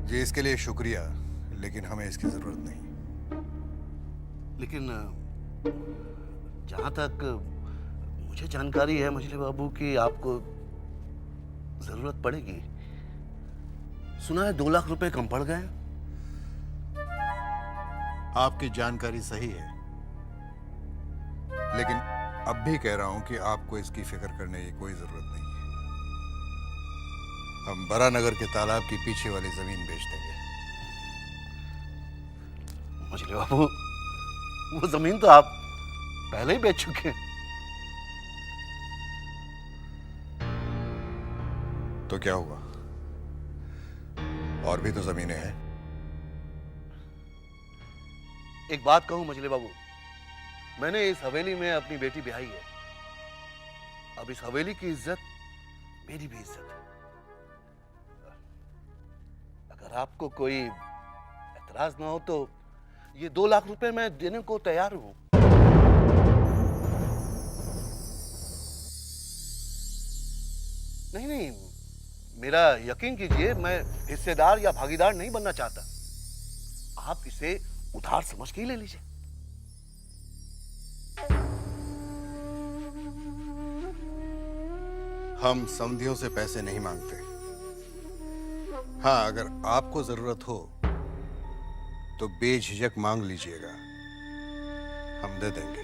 जी, इसके लिए शुक्रिया, लेकिन हमें इसकी जरूरत नहीं। लेकिन जहां तक मुझे जानकारी है मछली बाबू की आपको जरूरत पड़ेगी। सुना है 2 लाख रुपए कम पड़ गए। आपकी जानकारी सही है, लेकिन अब भी कह रहा हूं कि आपको इसकी फिक्र करने की कोई जरूरत नहीं है। हम बरानगर के तालाब की पीछे वाली जमीन बेच देंगे। मछली बाबू, वो जमीन तो आप पहले ही बेच चुके हैं। तो क्या हुआ, और भी तो जमीनें हैं। एक बात कहूं मछली बाबू, मैंने इस हवेली में अपनी बेटी ब्याही है। अब इस हवेली की इज्जत मेरी भी इज्जत है। अगर आपको कोई एतराज ना हो तो ये 2 लाख रुपए मैं देने को तैयार हूं। नहीं नहीं, मेरा यकीन कीजिए, मैं हिस्सेदार या भागीदार नहीं बनना चाहता। आप इसे उधार समझ के ही ले लीजिए। हम समधियों से पैसे नहीं मांगते। हाँ, अगर आपको जरूरत हो तो बेझिझक मांग लीजिएगा, हम दे देंगे।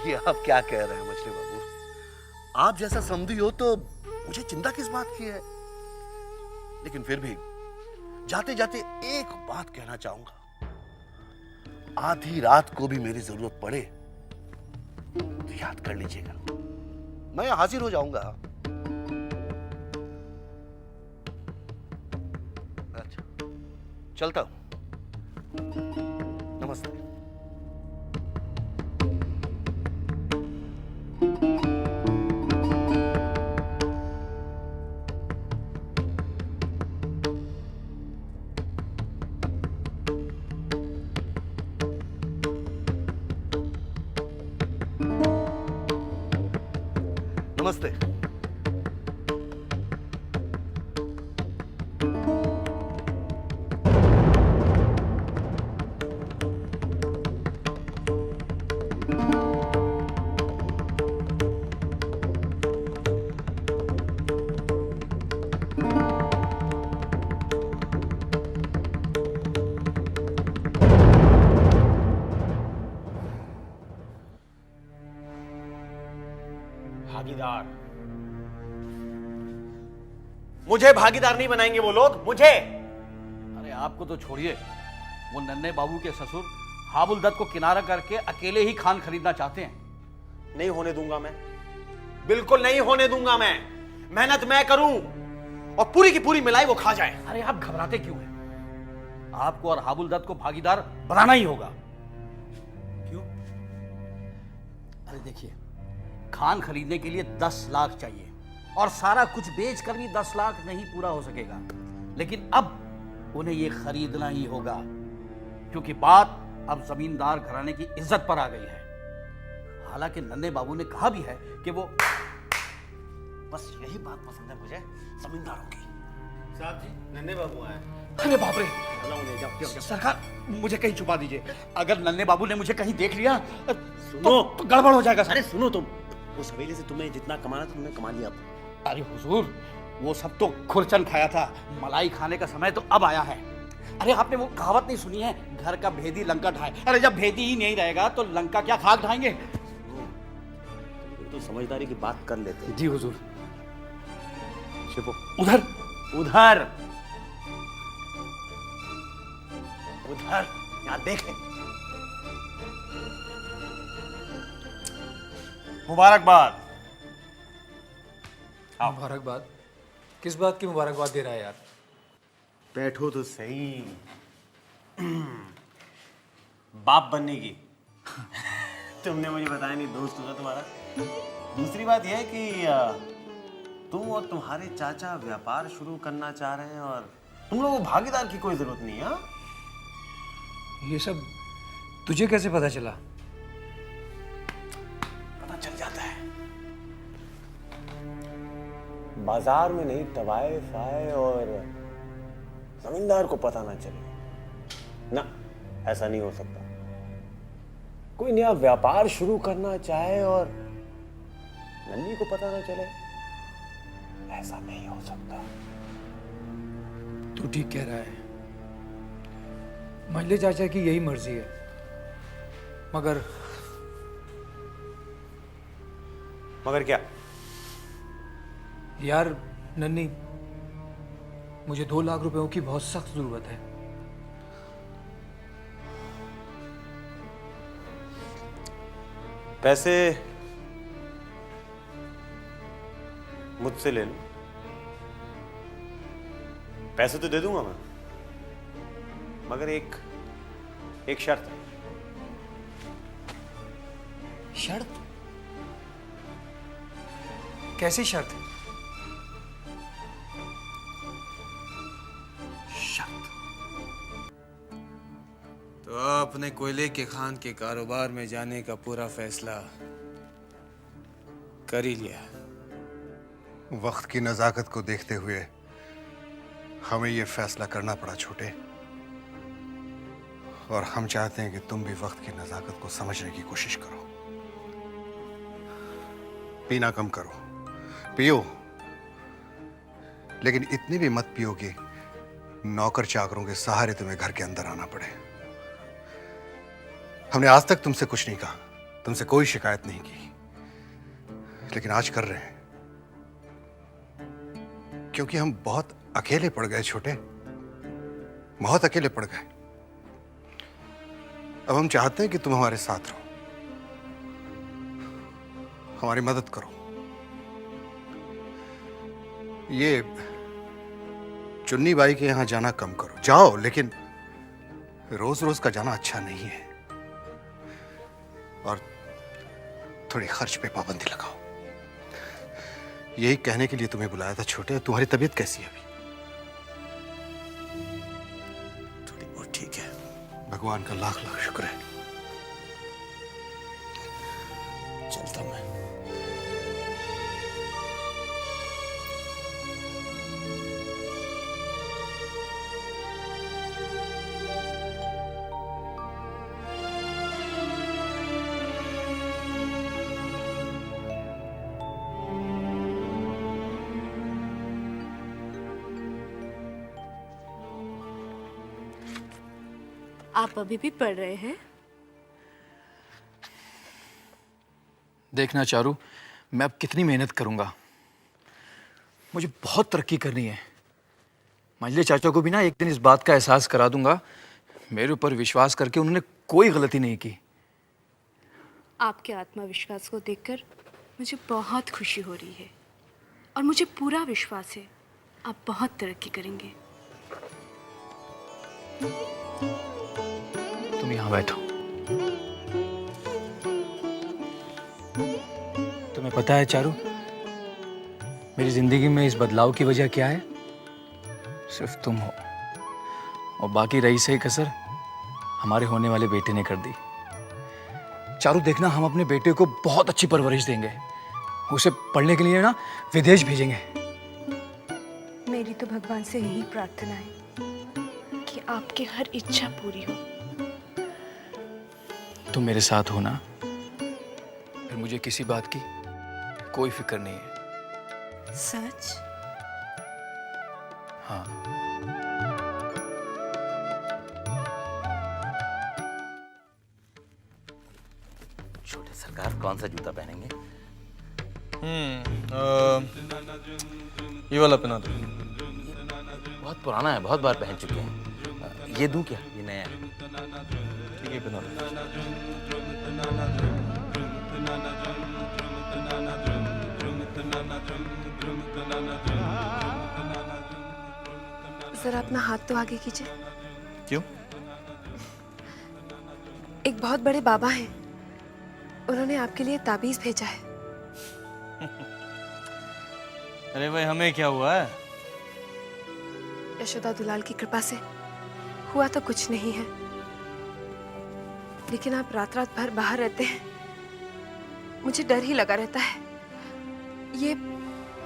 ये आप क्या कह रहे हैं मछली बाबू? आप जैसा समधी हो तो मुझे चिंता किस बात की है? लेकिन फिर भी जाते जाते एक बात कहना चाहूंगा। आधी रात को भी मेरी जरूरत पड़े तो याद कर लीजिएगा, मैं हाजिर हो जाऊंगा। अच्छा, चलता हूं। नमस्ते। नमस्ते। भागीदार? मुझे भागीदार नहीं बनाएंगे वो लोग, मुझे। अरे आपको तो छोड़िए, वो नन्हे बाबू के ससुर हाबुल दत्त को किनारा करके अकेले ही खान खरीदना चाहते हैं। नहीं होने दूंगा मैं, बिल्कुल नहीं होने दूंगा मैं। मेहनत मैं करूं और पूरी की पूरी मिलाई वो खा जाए। अरे आप घबराते क्यों हैं? आपको और हाबुल दत्त को भागीदार बनाना ही होगा। क्यों? अरे देखिए, खान खरीदने के लिए 10 लाख चाहिए और सारा कुछ बेचकर भी 10 लाख नहीं पूरा हो सकेगा। लेकिन अब उन्हें यह खरीदना ही होगा, क्योंकि बात अब जमींदार घराने की इज्जत पर आ गई है। हालांकि नन्हे बाबू ने कहा भी है कि वो, बस यही बात पसंद है मुझे जमींदारों की। साहब जी, नन्हे बाबू आए। अरे बाप रे, सरकार मुझे कहीं छुपा दीजिए। अगर नन्हे बाबू ने मुझे कहीं देख लिया तो गड़बड़ हो जाएगा। अरे सुनो तुम, उस हवेली से तुम्हें जितना कमाना था तुमने कमा लिया। अरे हुजूर, वो सब तो खुरचन खाया था, मलाई खाने का समय तो अब आया है। अरे आपने वो कहावत नहीं सुनी है, घर का भेदी लंका ढाए? अरे जब भेदी ही नहीं रहेगा तो लंका क्या खाक ढाएंगे? तो समझदारी की बात कर लेते हैं। जी हुजूर। छिपो उधर उधर उधर, यहां देखें। मुबारकबाद। मुबारकबाद? किस बात की मुबारकबाद दे रहा है यार? बैठो तो सही। बाप बनने की तुमने मुझे बताया नहीं, दोस्त होगा तुम्हारा। दूसरी बात यह है कि तुम और तुम्हारे चाचा व्यापार शुरू करना चाह रहे हैं और तुम लोगों को भागीदार की कोई जरूरत नहीं है। ये सब तुझे कैसे पता चला? पता चल जाता है। बाजार में नहीं, तवाइफ आए और जमींदार को पता ना चले। ना, ऐसा नहीं हो सकता। कोई नया व्यापार शुरू करना चाहे और नन्ही को पता ना चले, ऐसा नहीं हो सकता। तू ठीक कह रहा है। मंजले चाचा की यही मर्जी है, मगर क्या? यार नन्ही, मुझे 2 लाख रुपयों की बहुत सख्त जरूरत है। पैसे मुझसे ले लो, पैसे तो दे दूंगा मैं, मगर एक शर्त है। शर्त? कैसी शर्त? तो आपने कोयले के खान के कारोबार में जाने का पूरा फैसला कर ही लिया। वक्त की नजाकत को देखते हुए हमें यह फैसला करना पड़ा छोटे, और हम चाहते हैं कि तुम भी वक्त की नजाकत को समझने की कोशिश करो। पीना कम करो, पियो, लेकिन इतनी भी मत पियो कि नौकर चाकरों के सहारे तुम्हें घर के अंदर आना पड़े। हमने आज तक तुमसे कुछ नहीं कहा, तुमसे कोई शिकायत नहीं की, लेकिन आज कर रहे हैं क्योंकि हम बहुत अकेले पड़ गए छोटे, बहुत अकेले पड़ गए। अब हम चाहते हैं कि तुम हमारे साथ रहो, हमारी मदद करो। ये चुन्नी बाई के यहां जाना कम करो, जाओ, लेकिन रोज रोज का जाना अच्छा नहीं है, और थोड़ी खर्च पे पाबंदी लगाओ। यही कहने के लिए तुम्हें बुलाया था छोटे। तुम्हारी तबीयत कैसी है अभी? थोड़ी बहुत ठीक है। भगवान का लाख लाख शुक्र है। चलता मैं। आप अभी भी पढ़ रहे हैं? देखना चारू, मैं अब कितनी मेहनत करूंगा। मुझे बहुत तरक्की करनी है। मंजले चाचा को भी ना एक दिन इस बात का एहसास करा दूंगा, मेरे ऊपर विश्वास करके उन्होंने कोई गलती नहीं की। आपके आत्मविश्वास को देखकर मुझे बहुत खुशी हो रही है, और मुझे पूरा विश्वास है आप बहुत तरक्की करेंगे। तुम यहाँ बैठो। तुम्हें पता है चारू, मेरी जिंदगी में इस बदलाव की वजह क्या है? सिर्फ तुम हो, और बाकी रही सही कसर हमारे होने वाले बेटे ने कर दी। चारू देखना, हम अपने बेटे को बहुत अच्छी परवरिश देंगे, उसे पढ़ने के लिए ना विदेश भेजेंगे। मेरी तो भगवान से यही प्रार्थना है कि आपकी हर इच्छा पूरी हो। तुम मेरे साथ हो ना, फिर मुझे किसी बात की कोई फिक्र नहीं है। सच? हाँ। छोटे सरकार कौन सा जूता पहनेंगे? ये वाला पहना दो। बहुत पुराना है, बहुत बार पहन चुके हैं। ये दूं क्या? ये नया है। ठीक है, पहना दो। जरा अपना हाथ तो आगे कीजिए। क्यों? एक बहुत बड़े बाबा हैं, उन्होंने आपके लिए ताबीज भेजा है। अरे भाई, हमें क्या हुआ है? यशोदा दुलाल की कृपा से हुआ तो कुछ नहीं है, लेकिन आप रात रात भर बाहर रहते हैं, मुझे डर ही लगा रहता है।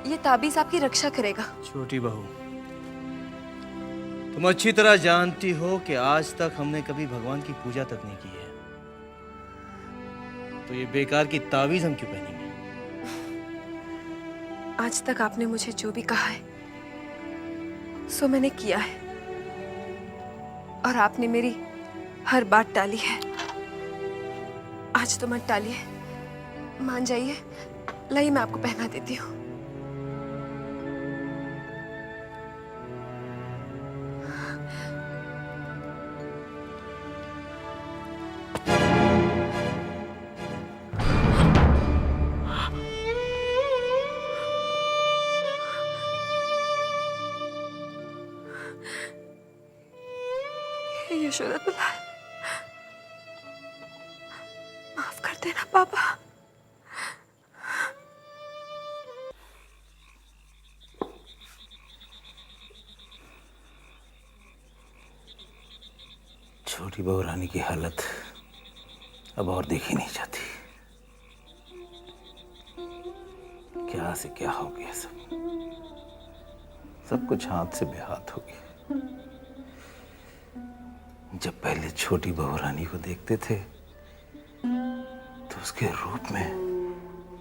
ये ताबीज आपकी रक्षा करेगा। छोटी बहू, तुम अच्छी तरह जानती हो कि आज तक हमने कभी भगवान की पूजा तक नहीं की है, तो ये बेकार की ताबीज हम क्यों पहनेंगे? आज तक आपने मुझे जो भी कहा है सो मैंने किया है, और आपने मेरी हर बात टाली है। आज तो मत टालिए, मान जाइए। लाइए मैं आपको पहना देती हूँ। यशोदा दुलाल, माफ कर देना पापा। छोटी बहू रानी की हालत अब और देखी नहीं जाती। क्या से क्या हो गया, सब कुछ हाथ से बेहाथ हो गया। जब पहले छोटी बहू रानी को देखते थे तो उसके रूप में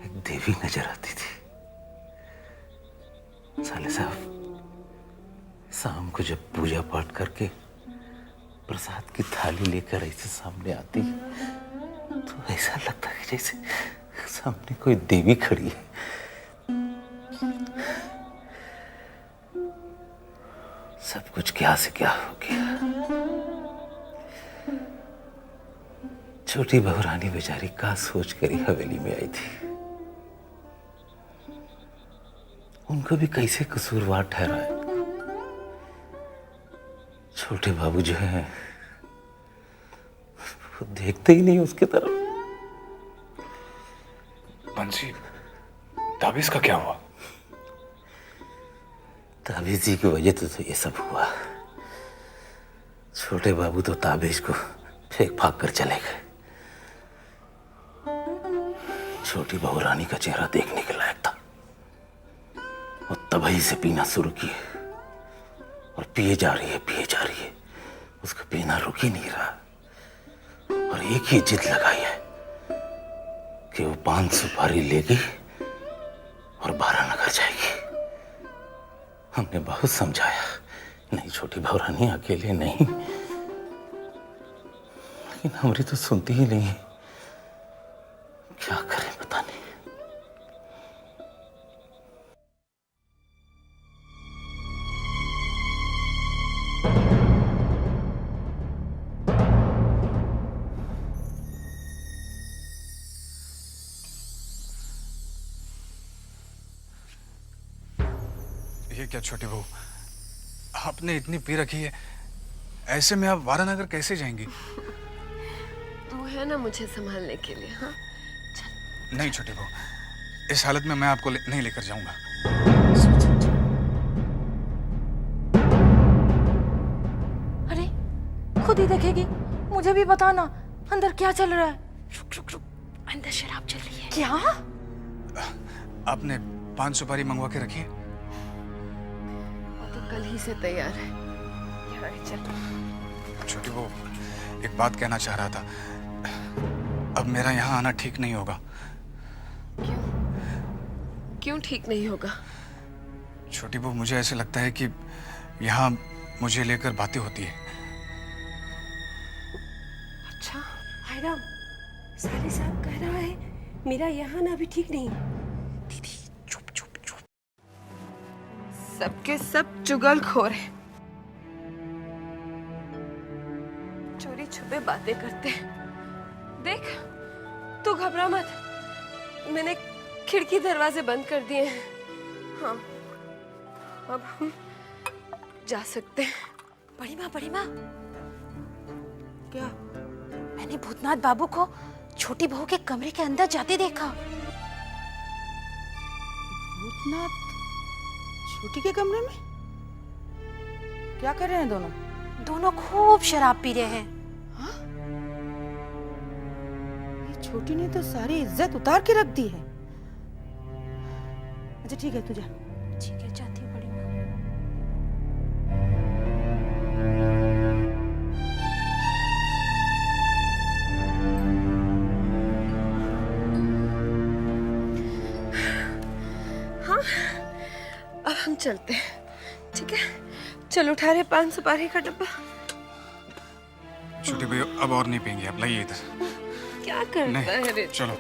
एक देवी नजर आती थी। साले साहब, शाम को जब पूजा पाठ करके प्रसाद की थाली लेकर ऐसे सामने आती तो ऐसा लगता है जैसे सामने कोई देवी खड़ी है। सब कुछ क्या से क्या हो गया। छोटी बहू रानी बेचारी का सोच कर ही हवेली में आई थी। उनको भी कैसे कसूरवार ठहराए। छोटे बाबू जो हैं वो देखते ही नहीं उसके तरफ। बंसी, ताबीज का क्या हुआ? ताबीज की वजह तो ये सब हुआ। छोटे बाबू तो ताबीज को फेंक फाक कर चले गए। छोटी बहू रानी का चेहरा देखने के लायक था। वो तभी से पीना शुरू किए और पिए जा रही है, पिए जा रही है। उसका पीना रुक ही नहीं रहा और एक ही जिद लगाई है कि वो 5 सुपारी लेगी और 12 नगर जाएगी। हमने बहुत समझाया, नहीं छोटी बहू रानी अकेले नहीं, लेकिन हमारी तो सुनती ही नहीं। क्या करें पता नहीं। ये क्या छोटी बहू, आपने इतनी पी रखी है, ऐसे में आप वारानगर कैसे जाएंगी? तू है ना मुझे संभालने के लिए। हाँ, नहीं छोटी बहू, इस हालत में मैं आपको नहीं लेकर जाऊंगा। अरे खुद ही देखेगी, मुझे भी बताना अंदर क्या चल रहा है। रुक रुक रुक, अंदर शराब चल रही है। क्या? आपने 5 सुपारी मंगवा के रखी है? वो तो कल ही से तैयार है। यहाँ चल। छोटी बहू, एक बात कहना चाह रहा था। अब मेरा यहाँ आना ठीक नहीं होगा। क्यों? क्यों ठीक नहीं होगा? छोटी बहू, मुझे ऐसे लगता है कि यहाँ मुझे लेकर बातें होती है। अच्छा, हायराम, साले साहब कह रहा है मेरा यहाँ ना भी ठीक नहीं। दीदी चुप चुप चुप। सबके सब चुगलखोर हैं, चोरी छुपे बातें करते हैं। देख, तू घबरा मत, मैंने खिड़की दरवाजे बंद कर दिए हैं। हाँ, अब हम जा सकते हैं। बड़ी माँ, क्या? मैंने भूतनाथ बाबू को छोटी बहू के कमरे के अंदर जाते देखा। भूतनाथ छोटी के कमरे में क्या कर रहे हैं दोनों? दोनों खूब शराब पी रहे हैं। हाँ? ये छोटी ने तो सारी इज्जत उतार के रख दी है। अच्छा ठीक है, तू जा। ठीक है, जाती हूँ बड़ी माँ। हाँ, अब हम चलते हैं, ठीक है? चल उठा रहे 5 सुपारी का डब्बा। छोटे भाई अब और नहीं पियेंगे, अब लाइए इधर। क्या करता है रे? चलो।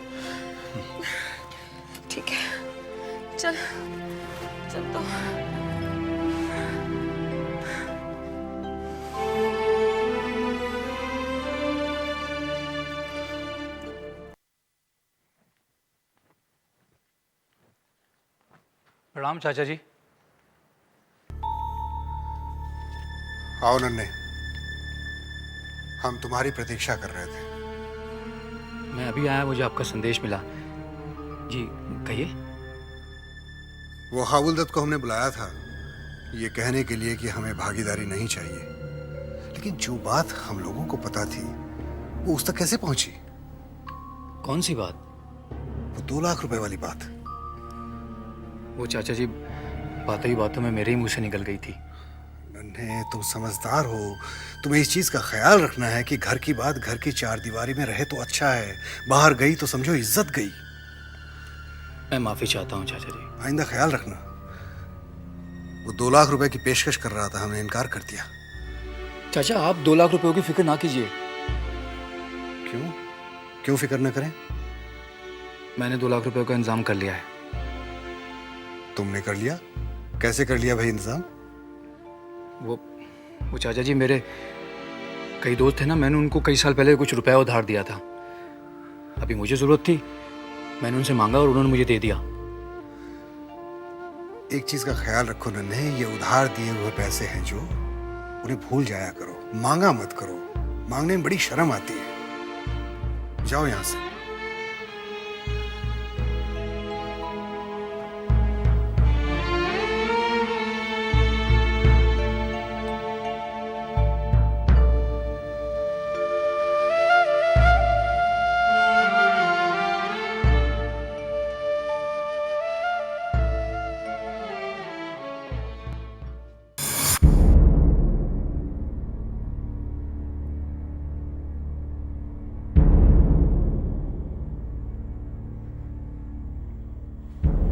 ठीक है, चल चल तो। प्रणाम चाचा जी। आओ नन्हे, हम तुम्हारी प्रतीक्षा कर रहे थे। मैं अभी आया, मुझे आपका संदेश मिला। जी कहिए। वो हाबुल दत्त को हमने बुलाया था ये कहने के लिए कि हमें भागीदारी नहीं चाहिए, लेकिन जो बात हम लोगों को पता थी वो उस तक कैसे पहुंची? कौन सी बात? वो 2 लाख रुपए वाली बात। वो चाचा जी बातों ही बातों में मेरे ही मुंह से निकल गई थी। नन्हे, तुम समझदार हो, तुम्हें इस चीज का ख्याल रखना है कि घर की बात घर की 4 दीवारी में रहे तो अच्छा है, बाहर गई तो समझो इज्जत गई। मैं माफी चाहता हूँ चाचा जी। आइंदा ख्याल रखना। वो 2 लाख रुपए की पेशकश कर रहा था, हमने इनकार कर दिया। चाचा आप 2 लाख रुपयों की फिक्र ना कीजिए। क्यों? क्यों फिक्र न करें? मैंने 2 लाख रुपयों का इंतजाम कर लिया है। तुमने कर लिया? कैसे कर लिया भाई इंतजाम? वो चाचा जी मेरे कई दोस्त थे ना, मैंने उनको कई साल पहले कुछ रुपया उधार दिया था। अभी मुझे जरूरत थी, मैंने उनसे मांगा और उन्होंने मुझे दे दिया। एक चीज का ख्याल रखो नन्हे, ये उधार दिए हुए पैसे हैं जो, उन्हें भूल जाया करो, मांगा मत करो। मांगने में बड़ी शर्म आती है। जाओ यहां से।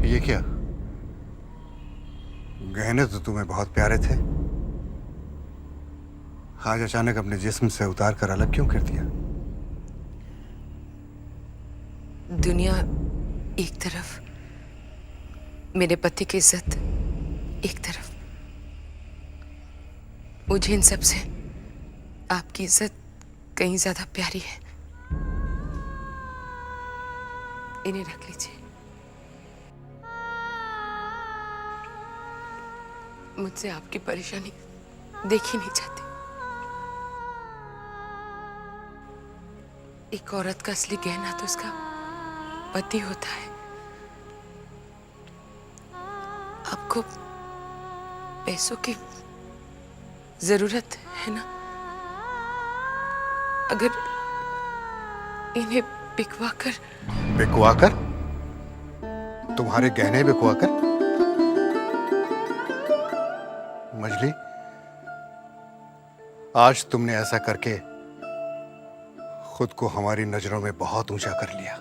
ये क्या? गहने तो तुम्हें बहुत प्यारे थे, आज अचानक अपने जिस्म से उतार कर अलग क्यों कर दिया? दुनिया एक तरफ, मेरे पति की इज्जत एक तरफ। मुझे इन सब से आपकी इज्जत कहीं ज्यादा प्यारी है। इन्हें रख लीजिए। मुझसे आपकी परेशानी देखी नहीं जाती। एक औरत का असली गहना तो उसका पति होता है। आपको पैसों की जरूरत है ना? अगर इन्हें बिकवा कर तुम्हारे गहने बिकवा कर? मजली, आज तुमने ऐसा करके खुद को हमारी नजरों में बहुत ऊंचा कर लिया,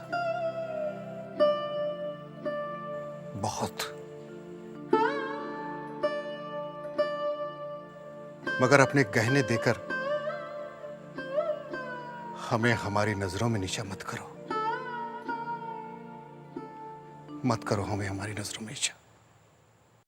बहुत। मगर अपने गहने देकर हमें हमारी नजरों में नीचा मत करो, मत करो हमें हमारी नजरों में नीचा।